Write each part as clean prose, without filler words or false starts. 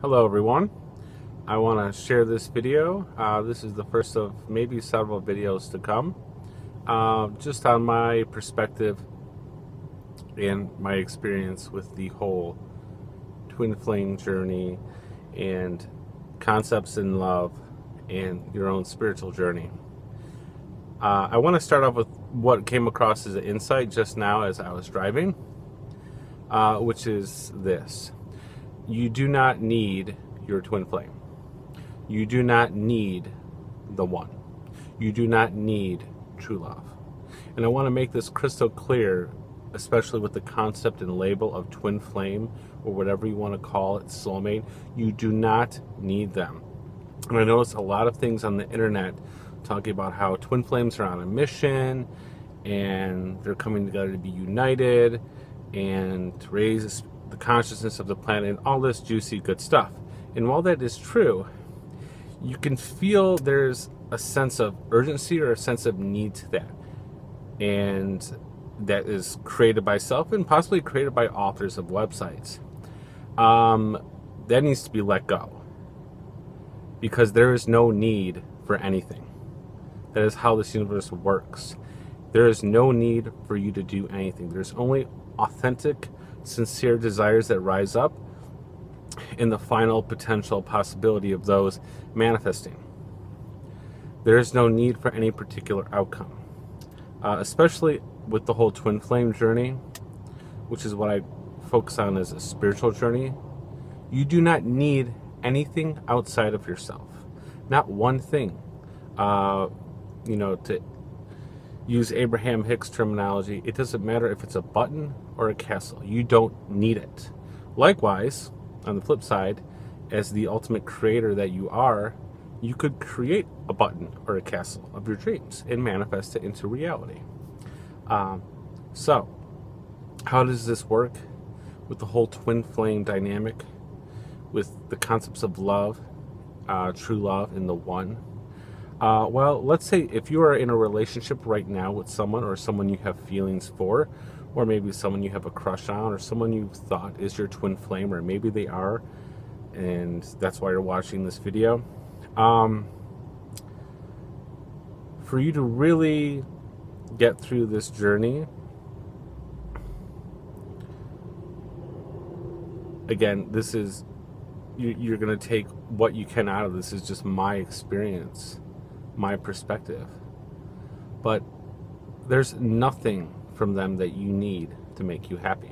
Hello everyone. I want to share this video. This is the first of maybe several videos to come. Just on my perspective and my experience with the whole twin flame journey and concepts in love and your own spiritual journey. I want to start off with what came across as an insight just now as I was driving, which is this. You do not need your twin flame. You do not need the one. You do not need true love. And I want to make this crystal clear, especially with the concept and label of twin flame, or whatever you want to call it, soulmate. You do not need them. And I notice a lot of things on the internet talking about how twin flames are on a mission and they're coming together to be united and to raise the consciousness of the planet and all this juicy good stuff. And while that is true, you can feel there's a sense of urgency or a sense of need to that. And that is created by self and possibly created by authors of websites. That needs to be let go. Because there is no need for anything. That is how this universe works. There is no need for you to do anything. There's only authentic, sincere desires that rise up in the final potential possibility of those manifesting. There is no need for any particular outcome. Especially with the whole twin flame journey, which is what I focus on as a spiritual journey. You do not need anything outside of yourself. Not one thing. To use Abraham Hicks terminology, it doesn't matter if it's a button or a castle. You don't need it. Likewise, on the flip side, as the ultimate creator that you are, you could create a button or a castle of your dreams and manifest it into reality. So, how does this work with the whole twin flame dynamic, with the concepts of love, true love, and the one? Well, let's say if you are in a relationship right now with someone, or someone you have feelings for, or maybe someone you have a crush on, or someone you thought is your twin flame, or maybe they are, and that's why you're watching this video. For you to really get through this journey, again, this is, you're going to take what you can out of this. Is just my experience, my perspective. But there's nothing from them that you need to make you happy.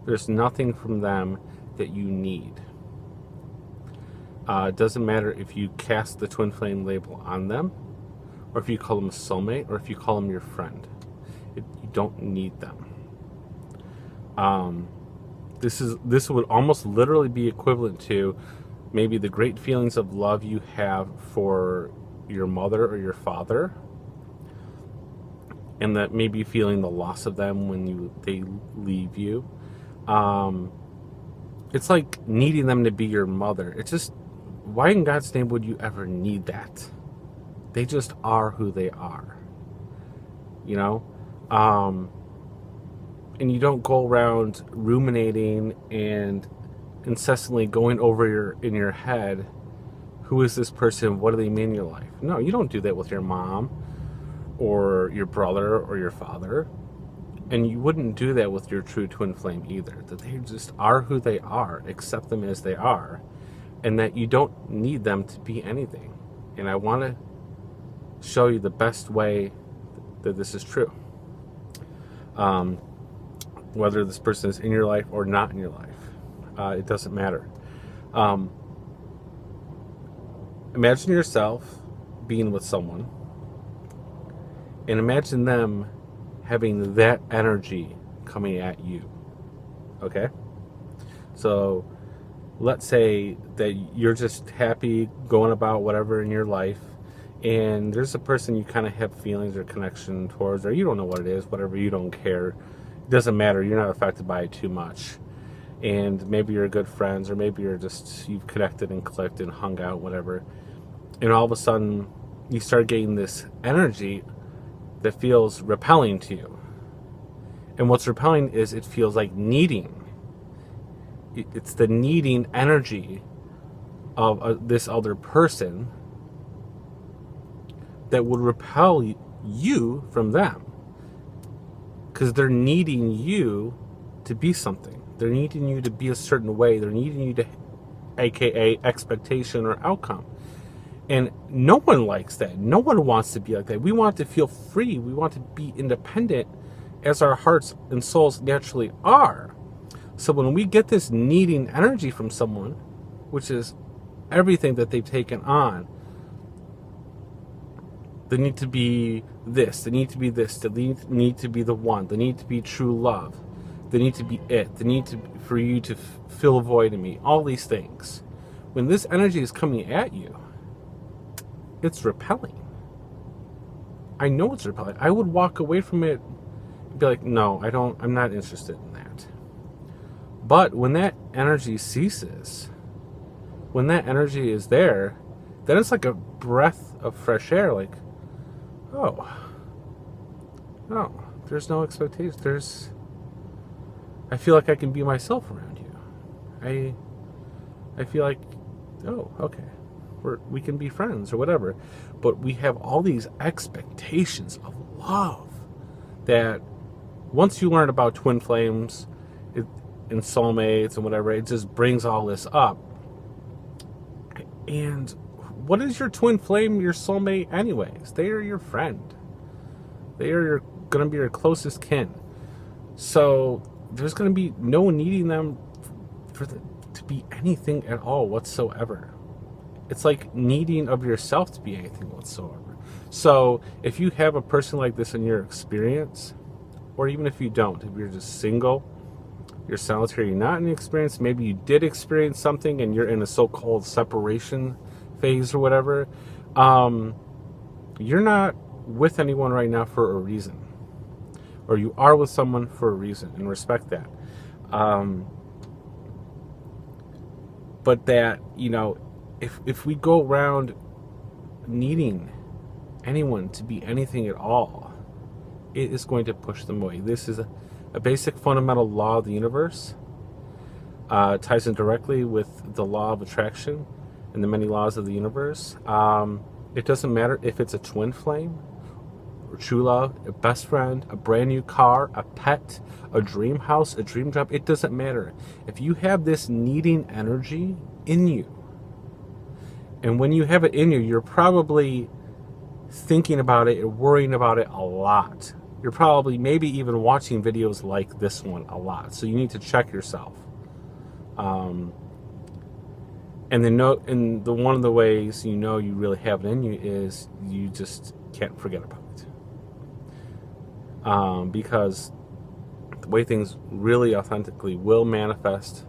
There's nothing from them that you need. It doesn't matter if you cast the twin flame label on them, or if you call them a soulmate, or if you call them your friend. You don't need them. This would almost literally be equivalent to maybe the great feelings of love you have for your mother or your father, and that maybe feeling the loss of them when they leave you. It's like needing them to be your mother. It's just, why in God's name would you ever need that? They just are who they are, and you don't go around ruminating and incessantly going over in your head, who is this person? What do they mean in your life? No, you don't do that with your mom or your brother or your father. And you wouldn't do that with your true twin flame either. That they just are who they are. Accept them as they are. And that you don't need them to be anything. And I want to show you the best way that this is true. Whether this person is in your life or not in your life. It doesn't matter. Imagine yourself being with someone, and imagine them having that energy coming at you. Okay? So, let's say that you're just happy going about whatever in your life, and there's a person you kind of have feelings or connection towards, or you don't know what it is, whatever, you don't care. It doesn't matter. You're not affected by it too much. And maybe you're good friends, or maybe you've connected and clicked and hung out, whatever. And all of a sudden, you start getting this energy that feels repelling to you. And what's repelling is it feels like needing. It's the needing energy of this other person that would repel you from them, because they're needing you to be something. They're needing you to be a certain way. They're needing you to, aka expectation or outcome. And no one likes that. No one wants to be like that. We want to feel free. We want to be independent, as our hearts and souls naturally are. So when we get this needing energy from someone, which is everything that they've taken on, they need to be this, they need to be this, they need to be the one, they need to be true love, they need to be it, they need to, for you to fill a void in me, all these things. When this energy is coming at you, it's repelling. I know it's repelling. I would walk away from it and be like, no, I'm not interested in that. But when that energy ceases, when that energy is there, then it's like a breath of fresh air, like, oh, there's no expectations. I feel like I can be myself around you. I feel like, oh, okay, we can be friends or whatever. But we have all these expectations of love that once you learn about twin flames and soulmates and whatever, it just brings all this up. And what is your twin flame, your soulmate anyways? They are your friend. They are going to be your closest kin. So there's going to be no needing them to be anything at all whatsoever. It's like needing of yourself to be anything whatsoever. So if you have a person like this in your experience, or even if you don't, if you're just single, you're solitary, you're not in the experience, maybe you did experience something and you're in a so-called separation phase or whatever, you're not with anyone right now for a reason. Or you are with someone for a reason, and respect that. But that, if we go around needing anyone to be anything at all, it is going to push them away. This is a basic fundamental law of the universe. It ties in directly with the law of attraction and the many laws of the universe. It doesn't matter if it's a twin flame, or true love, a best friend, a brand new car, a pet, a dream house, a dream job. It doesn't matter. If you have this needing energy in you, and when you have it in you, you're probably thinking about it and worrying about it a lot. You're probably maybe even watching videos like this one a lot. So you need to check yourself. And then one of the ways you know you really have it in you is you just can't forget about it. Because the way things really authentically will manifest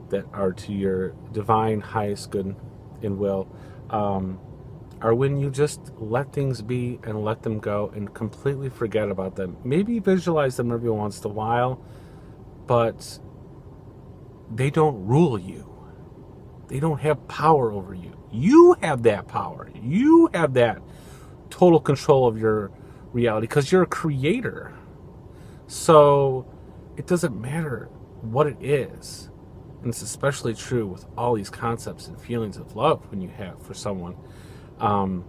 that are to your divine highest good and will are when you just let things be and let them go and completely forget about them. Maybe visualize them every once in a while, but they don't rule you. They don't have power over you. You have that power. You have that total control of your reality because you're a creator. So it doesn't matter what it is. And it's especially true with all these concepts and feelings of love when you have for someone. And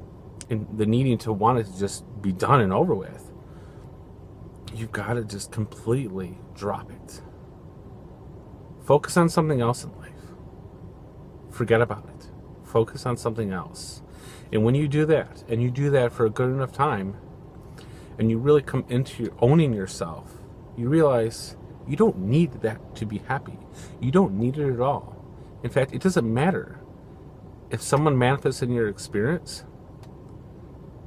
the needing to want it to just be done and over with. You've got to just completely drop it. Focus on something else in life. Forget about it. Focus on something else. And when you do that, and you do that for a good enough time, and you really come into owning yourself, you realize you don't need that to be happy. You don't need it at all. In fact, it doesn't matter. If someone manifests in your experience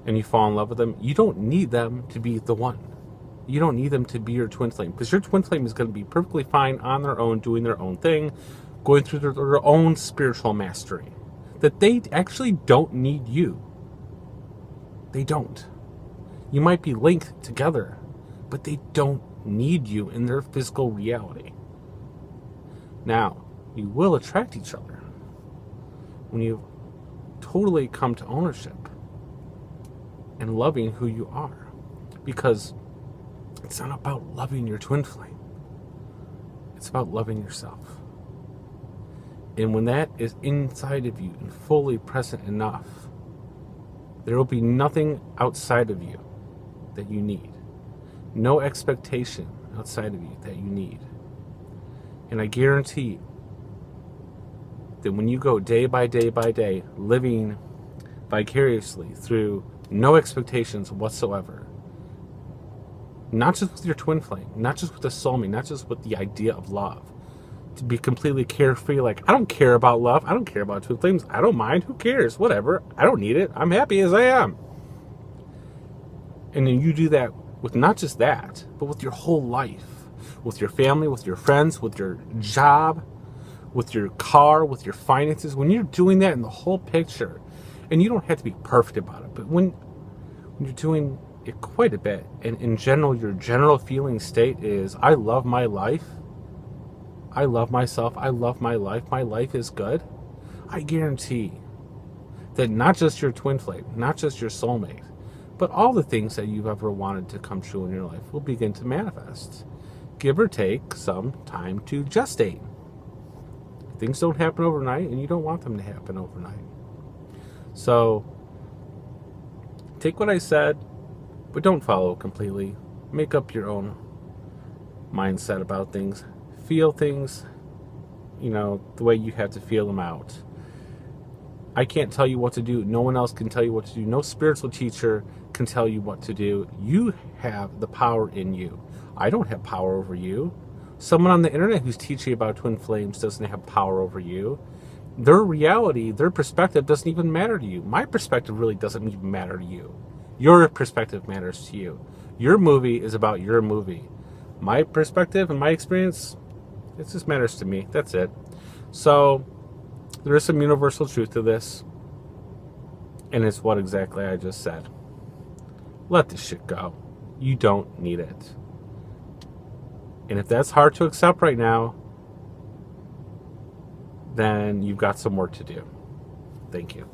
and you fall in love with them, you don't need them to be the one. You don't need them to be your twin flame, because your twin flame is going to be perfectly fine on their own, doing their own thing, going through their own spiritual mastery. That they actually don't need you. They don't. You might be linked together, but they don't need you in their physical reality. Now, you will attract each other when you totally come to ownership and loving who you are. Because it's not about loving your twin flame. It's about loving yourself. And when that is inside of you and fully present enough, there will be nothing outside of you that you need. No expectation outside of you that you need. And I guarantee that when you go day by day by day, living vicariously through no expectations whatsoever, not just with your twin flame, not just with the soulmate, not just with the idea of love, to be completely carefree, like, I don't care about love, I don't care about twin flames, I don't mind, who cares, whatever, I don't need it, I'm happy as I am. And then you do that with not just that, but with your whole life, with your family, with your friends, with your job, with your car, with your finances. When you're doing that in the whole picture, and you don't have to be perfect about it, but when you're doing it quite a bit, and in general, your general feeling state is, I love my life, I love myself, I love my life is good, I guarantee that not just your twin flame, not just your soulmate, but all the things that you've ever wanted to come true in your life will begin to manifest. Give or take some time to gestate. Things don't happen overnight, and you don't want them to happen overnight. So, take what I said, but don't follow it completely. Make up your own mindset about things. Feel things, the way you have to feel them out. I can't tell you what to do. No one else can tell you what to do. No spiritual teacher can tell you what to do. You have the power in you. I don't have power over you. Someone on the internet who's teaching about twin flames doesn't have power over you. Their reality, their perspective doesn't even matter to you. My perspective really doesn't even matter to you. Your perspective matters to you. Your movie is about your movie. My perspective and my experience, it just matters to me. That's it. So, there is some universal truth to this. And it's what exactly I just said. Let this shit go. You don't need it. And if that's hard to accept right now, then you've got some work to do. Thank you.